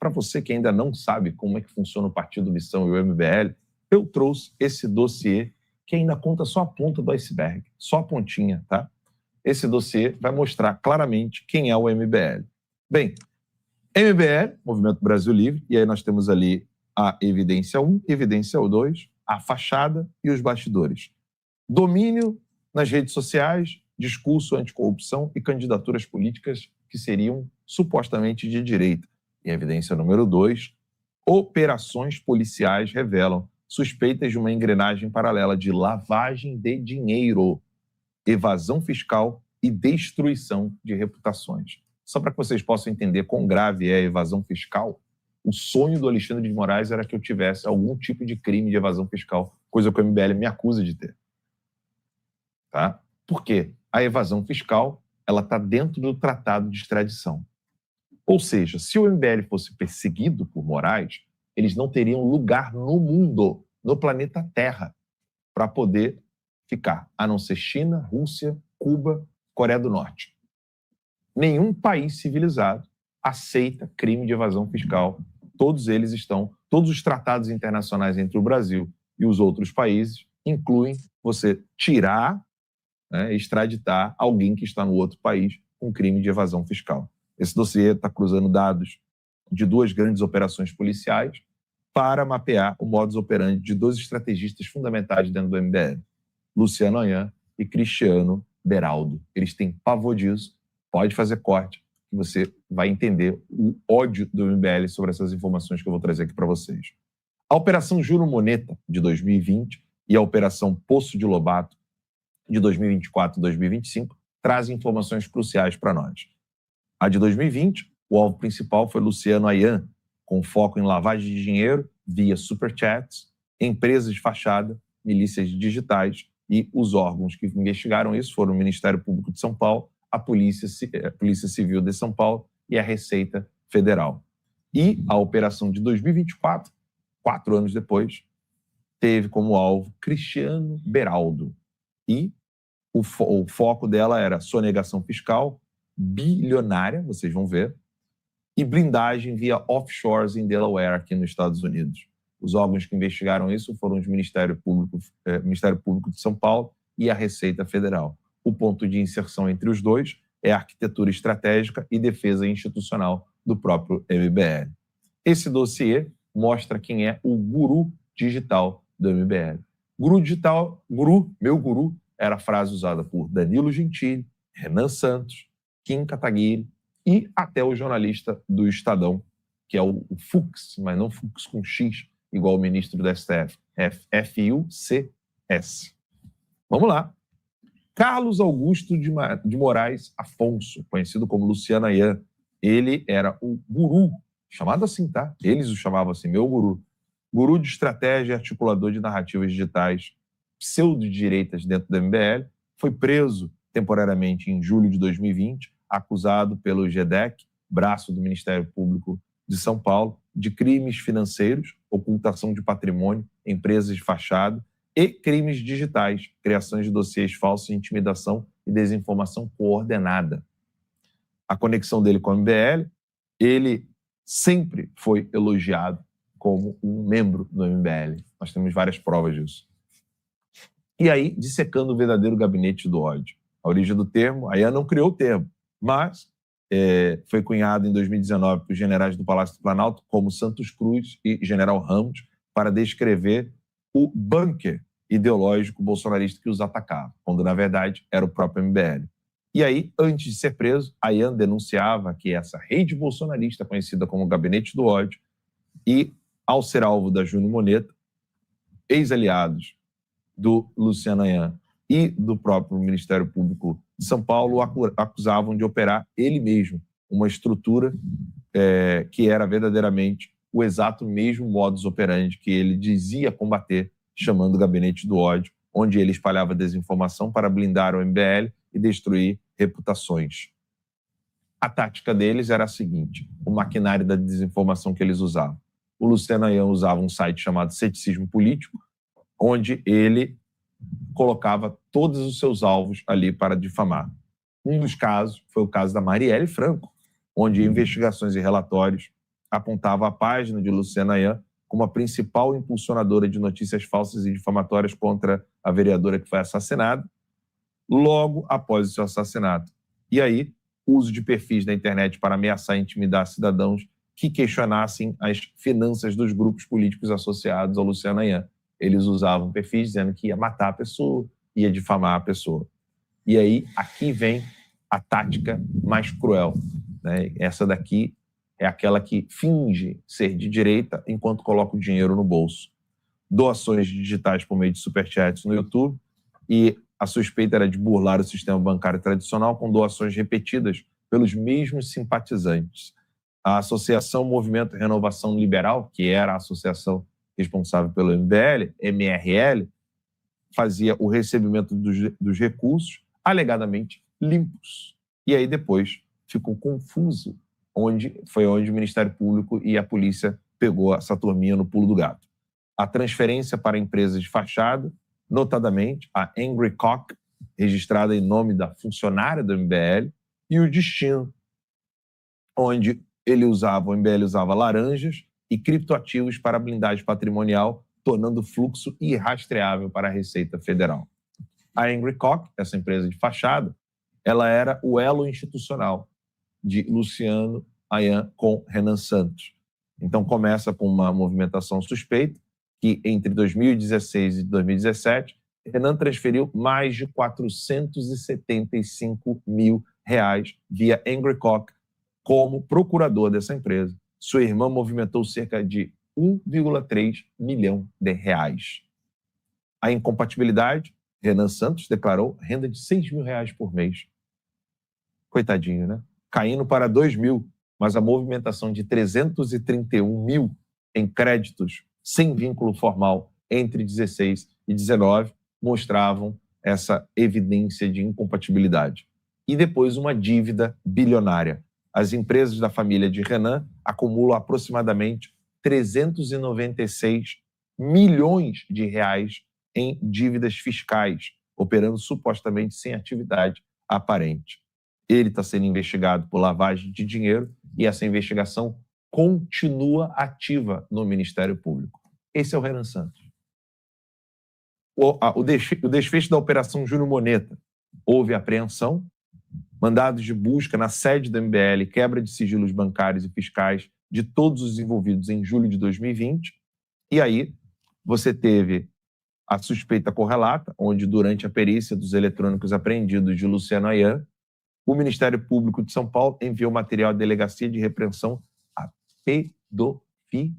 para você que ainda não sabe como é que funciona o Partido Missão e o MBL, eu trouxe esse dossiê que ainda conta só a ponta do iceberg, só a pontinha, tá? Esse dossiê vai mostrar claramente quem é o MBL. Bem, MBL, Movimento Brasil Livre, e aí nós temos ali a evidência 1, evidência 2, a fachada e os bastidores. Domínio nas redes sociais, discurso anticorrupção e candidaturas políticas que seriam supostamente de direita. E evidência número 2, operações policiais revelam suspeitas de uma engrenagem paralela de lavagem de dinheiro, evasão fiscal e destruição de reputações. Só para que vocês possam entender quão grave é a evasão fiscal, o sonho do Alexandre de Moraes era que eu tivesse algum tipo de crime de evasão fiscal, coisa que o MBL me acusa de ter. Tá? Por quê? A evasão fiscal ela está dentro do Tratado de Extradição. Ou seja, se o MBL fosse perseguido por Moraes, eles não teriam lugar no mundo, no planeta Terra, para poder ficar, a não ser China, Rússia, Cuba, Coreia do Norte. Nenhum país civilizado aceita crime de evasão fiscal. Todos os tratados internacionais entre o Brasil e os outros países incluem você tirar, extraditar alguém que está no outro país com crime de evasão fiscal. Esse dossiê está cruzando dados de 2 grandes operações policiais para mapear o modus operandi de 2 estrategistas fundamentais dentro do MBL, Luciano Ayan e Cristiano Beraldo. Eles têm pavor disso, pode fazer corte, que você vai entender o ódio do MBL sobre essas informações que eu vou trazer aqui para vocês. A Operação Juro Moneta, de 2020, e a Operação Poço de Lobato, de 2024 e 2025, trazem informações cruciais para nós. A de 2020, o alvo principal foi Luciano Ayan, com foco em lavagem de dinheiro via superchats, empresas de fachada, milícias digitais, e os órgãos que investigaram isso foram o Ministério Público de São Paulo, a Polícia Civil de São Paulo e a Receita Federal. E a operação de 2024, 4 anos depois, teve como alvo Cristiano Beraldo. E o foco dela era sonegação fiscal, bilionária, vocês vão ver, e blindagem via offshores em Delaware, aqui nos Estados Unidos. Os órgãos que investigaram isso foram o Ministério Público de São Paulo e a Receita Federal. O ponto de inserção entre os dois é a arquitetura estratégica e defesa institucional do próprio MBL. Esse dossiê mostra quem é o guru digital do MBL. Meu guru, era a frase usada por Danilo Gentili, Renan Santos, Kim Kataguiri e até o jornalista do Estadão, que é o Fux, mas não Fux com X, igual o ministro do STF, F-U-C-S. Vamos lá. Carlos Augusto de Moraes Afonso, conhecido como Luciano Ayan, ele era o guru, chamado assim, tá? Eles o chamavam assim, meu guru. Guru de estratégia e articulador de narrativas digitais pseudo-direitas dentro do MBL, foi preso temporariamente em julho de 2020, acusado pelo GEDEC, braço do Ministério Público de São Paulo, de crimes financeiros, ocultação de patrimônio, empresas de fachada e crimes digitais, criações de dossiês falsos, intimidação e desinformação coordenada. A conexão dele com o MBL, ele sempre foi elogiado como um membro do MBL. Nós temos várias provas disso. E aí, dissecando o verdadeiro gabinete do ódio. A origem do termo, Ayan não criou o termo, mas foi cunhado em 2019 por generais do Palácio do Planalto, como Santos Cruz e General Ramos, para descrever o bunker ideológico bolsonarista que os atacava, quando, na verdade, era o próprio MBL. E aí, antes de ser preso, Ayan denunciava que essa rede bolsonarista, conhecida como Gabinete do Ódio, e, ao ser alvo da Júnior Moneta, ex-aliados do Luciano Ayan e do próprio Ministério Público de São Paulo, o acusavam de operar ele mesmo, uma estrutura que era verdadeiramente o exato mesmo modus operandi que ele dizia combater, chamando Gabinete do Ódio, onde ele espalhava desinformação para blindar o MBL e destruir reputações. A tática deles era a seguinte, o maquinário da desinformação que eles usavam. O Luciano Ayan usava um site chamado Ceticismo Político, onde ele colocava todos os seus alvos ali para difamar. Um dos casos foi o caso da Marielle Franco, onde investigações e relatórios apontava a página de Luciana Ayan como a principal impulsionadora de notícias falsas e difamatórias contra a vereadora que foi assassinada, logo após o seu assassinato. E aí, o uso de perfis na internet para ameaçar e intimidar cidadãos que questionassem as finanças dos grupos políticos associados ao Luciana Ayan. Eles usavam perfis dizendo que ia matar a pessoa, ia difamar a pessoa. E aí, aqui vem a tática mais cruel, né? Essa daqui é aquela que finge ser de direita enquanto coloca o dinheiro no bolso. Doações digitais por meio de superchats no YouTube, e a suspeita era de burlar o sistema bancário tradicional com doações repetidas pelos mesmos simpatizantes. A Associação Movimento Renovação Liberal, que era a associação responsável pelo MBL, MRL, fazia o recebimento dos recursos alegadamente limpos. E aí depois ficou confuso, foi onde o Ministério Público e a polícia pegou essa turminha no pulo do gato. A transferência para empresas de fachada, notadamente a Angry Cock, registrada em nome da funcionária do MBL, e o destino, onde o MBL usava laranjas e criptoativos para blindagem patrimonial, tornando o fluxo irrastreável para a Receita Federal. A Angry Cock, essa empresa de fachada, ela era o elo institucional de Luciana Ayan com Renan Santos. Então começa com uma movimentação suspeita, que entre 2016 e 2017, Renan transferiu mais de R$475 mil via Angry Cock como procurador dessa empresa. Sua irmã movimentou cerca de R$1,3 milhão. A incompatibilidade, Renan Santos declarou renda de R$6 mil por mês. Coitadinho, né? Caindo para 2 mil, mas a movimentação de 331 mil em créditos sem vínculo formal entre 16 e 19 mostravam essa evidência de incompatibilidade. E depois uma dívida bilionária. As empresas da família de Renan acumulam aproximadamente 396 milhões de reais em dívidas fiscais, operando supostamente sem atividade aparente. Ele está sendo investigado por lavagem de dinheiro e essa investigação continua ativa no Ministério Público. Esse é o Renan Santos. O desfecho da Operação Júnior Moneta. Houve apreensão, mandados de busca na sede do MBL, quebra de sigilos bancários e fiscais de todos os envolvidos em julho de 2020. E aí você teve a suspeita correlata, onde durante a perícia dos eletrônicos apreendidos de Luciana Ayan, o Ministério Público de São Paulo enviou material à Delegacia de Repreensão à Pedofilia,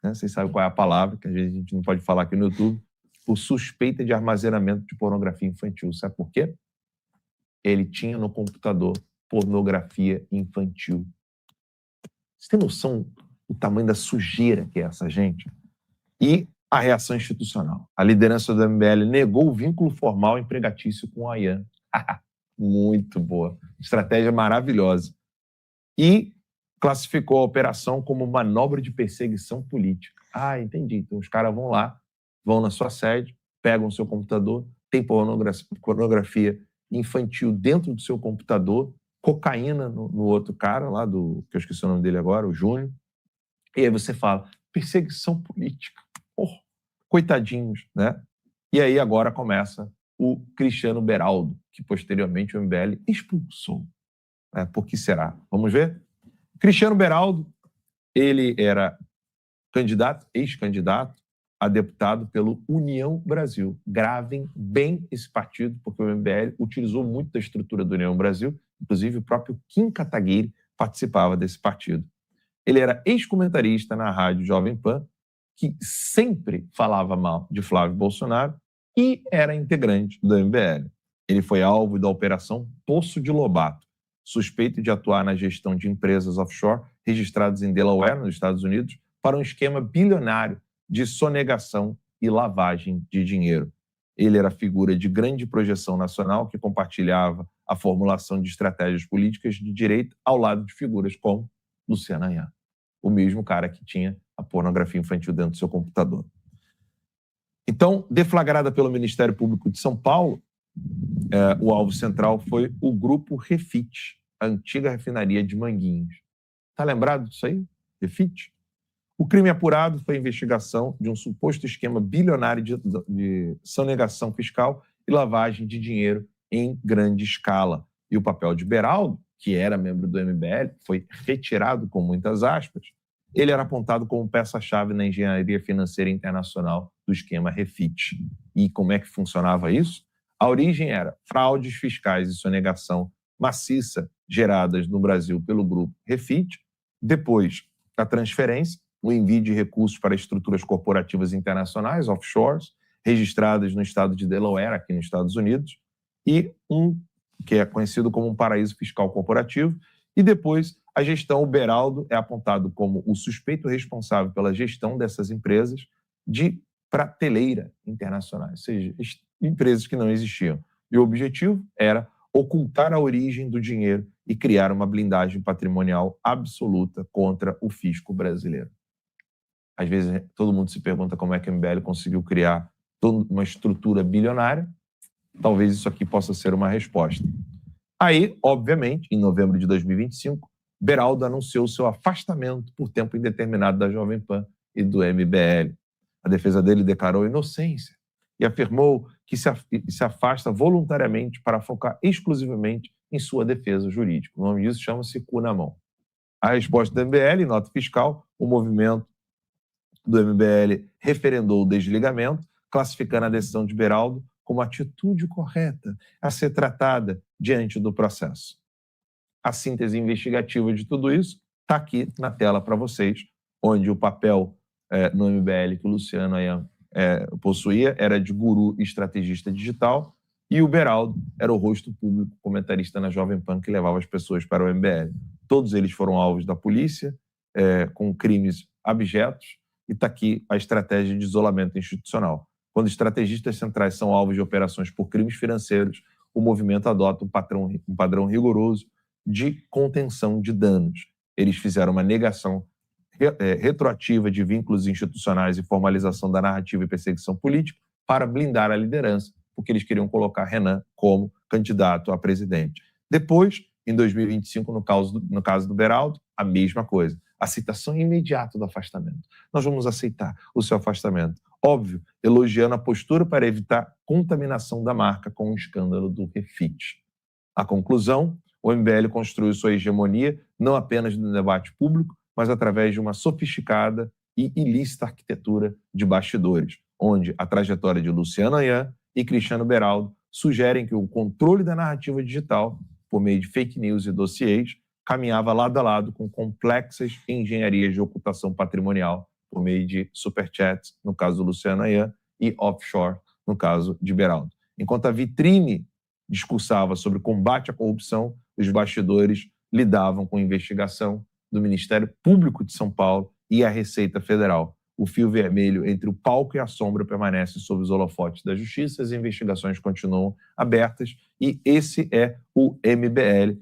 né? Vocês sabem qual é a palavra, que às vezes a gente não pode falar aqui no YouTube, por suspeita de armazenamento de pornografia infantil. Sabe por quê? Ele tinha no computador pornografia infantil. Você tem noção do tamanho da sujeira que é essa gente? E a reação institucional. A liderança do MBL negou o vínculo formal empregatício com a Ayan. Muito boa. Estratégia maravilhosa. E classificou a operação como manobra de perseguição política. Entendi. Então os caras vão lá, vão na sua sede, pegam o seu computador, tem pornografia infantil dentro do seu computador, cocaína no outro cara lá, que eu esqueci o nome dele agora, o Júnior. E aí você fala, perseguição política. Coitadinhos, né? E aí agora começa o Cristiano Beraldo, que posteriormente o MBL expulsou. Por que será? Vamos ver? Cristiano Beraldo, ele era ex-candidato a deputado pelo União Brasil. Gravem bem esse partido, porque o MBL utilizou muito da estrutura do União Brasil, inclusive o próprio Kim Kataguiri participava desse partido. Ele era ex-comentarista na rádio Jovem Pan, que sempre falava mal de Flávio Bolsonaro e era integrante do MBL. Ele foi alvo da Operação Poço de Lobato, suspeito de atuar na gestão de empresas offshore registradas em Delaware, nos Estados Unidos, para um esquema bilionário de sonegação e lavagem de dinheiro. Ele era figura de grande projeção nacional que compartilhava a formulação de estratégias políticas de direita ao lado de figuras como Luciana Ayan, o mesmo cara que tinha a pornografia infantil dentro do seu computador. Então, deflagrada pelo Ministério Público de São Paulo, o alvo central foi o Grupo Refit, a antiga refinaria de Manguinhos. Tá lembrado disso aí? Refit. O crime apurado foi a investigação de um suposto esquema bilionário de sonegação fiscal e lavagem de dinheiro em grande escala. E o papel de Beraldo, que era membro do MBL, foi retirado com muitas aspas. Ele era apontado como peça-chave na engenharia financeira internacional do esquema Refit. E como é que funcionava isso? A origem era fraudes fiscais e sonegação maciça geradas no Brasil pelo grupo Refit. Depois, a transferência, o envio de recursos para estruturas corporativas internacionais, offshores, registradas no estado de Delaware, aqui nos Estados Unidos, e que é conhecido como um paraíso fiscal corporativo. E depois, a gestão, o Beraldo é apontado como o suspeito responsável pela gestão dessas empresas de prateleira internacionais, ou seja, empresas que não existiam. E o objetivo era ocultar a origem do dinheiro e criar uma blindagem patrimonial absoluta contra o fisco brasileiro. Às vezes, todo mundo se pergunta como é que a MBL conseguiu criar toda uma estrutura bilionária. Talvez isso aqui possa ser uma resposta. Aí, obviamente, em novembro de 2025, Beraldo anunciou seu afastamento por tempo indeterminado da Jovem Pan e do MBL. A defesa dele declarou inocência e afirmou que se afasta voluntariamente para focar exclusivamente em sua defesa jurídica. O nome disso chama-se cu na mão. A resposta do MBL, em nota fiscal, o movimento do MBL referendou o desligamento, classificando a decisão de Beraldo como atitude correta a ser tratada diante do processo. A síntese investigativa de tudo isso está aqui na tela para vocês, onde o papel no MBL que o Luciano Ayan possuía era de guru e estrategista digital, e o Beraldo era o rosto público comentarista na Jovem Pan que levava as pessoas para o MBL. Todos eles foram alvos da polícia, com crimes abjetos, e está aqui a estratégia de isolamento institucional. Quando estrategistas centrais são alvos de operações por crimes financeiros, o movimento adota um padrão rigoroso de contenção de danos. Eles fizeram uma negação retroativa de vínculos institucionais e formalização da narrativa e perseguição política para blindar a liderança, porque eles queriam colocar Renan como candidato a presidente. Depois, em 2025, no caso do Beraldo, a mesma coisa. Aceitação imediata do afastamento. Nós vamos aceitar o seu afastamento. Óbvio, elogiando a postura para evitar contaminação da marca com o escândalo do Refit. A conclusão, o MBL construiu sua hegemonia não apenas no debate público, mas através de uma sofisticada e ilícita arquitetura de bastidores, onde a trajetória de Luciano Ayan e Cristiano Beraldo sugerem que o controle da narrativa digital, por meio de fake news e dossiês, caminhava lado a lado com complexas engenharias de ocultação patrimonial por meio de superchats, no caso do Luciano Ayan, e offshore, no caso de Beraldo. Enquanto a vitrine discursava sobre combate à corrupção, os bastidores lidavam com a investigação do Ministério Público de São Paulo e a Receita Federal. O fio vermelho entre o palco e a sombra permanece sob os holofotes da justiça, as investigações continuam abertas e esse é o MBL